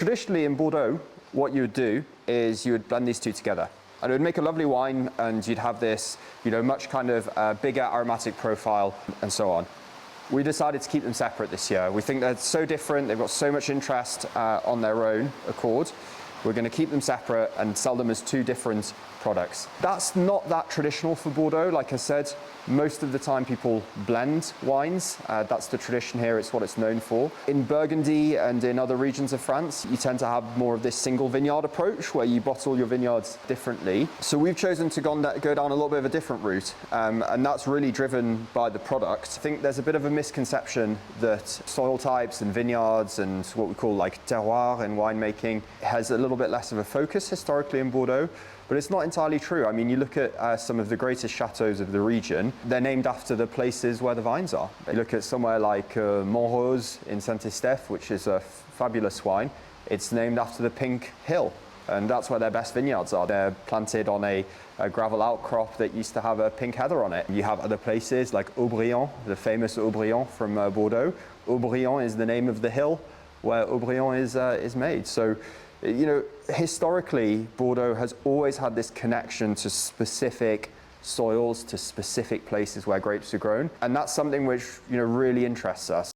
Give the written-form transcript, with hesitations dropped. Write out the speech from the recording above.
Traditionally in Bordeaux, what you would do is you would blend these two together. And it would make a lovely wine, and you'd have this, much kind of bigger aromatic profile and so on. We decided to keep them separate this year. We think they're so different, they've got so much interest on their own accord. We're going to keep them separate and sell them as two different products. That's not that traditional for Bordeaux. Like I said, most of the time people blend wines. That's the tradition here, it's what it's known for. In Burgundy and in other regions of France, you tend to have more of this single vineyard approach where you bottle your vineyards differently. So we've chosen to go down a little bit of a different route, and that's really driven by the product. I think there's a bit of a misconception that soil types and vineyards and what we call like terroir in winemaking has a little bit less of a focus historically in Bordeaux. But it's not entirely true. I mean, you look at some of the greatest chateaux of the region, they're named after the places where the vines are. You look at somewhere like Montrose in Saint-Estèphe, which is a fabulous wine. It's named after the Pink Hill, and that's where their best vineyards are. They're planted on a gravel outcrop that used to have a pink heather on it. You have other places like Haut-Brion, the famous Haut-Brion from Bordeaux. Haut-Brion is the name of the hill where Haut-Brion is made. So, historically, Bordeaux has always had this connection to specific soils, to specific places where grapes are grown. And that's something which, really interests us.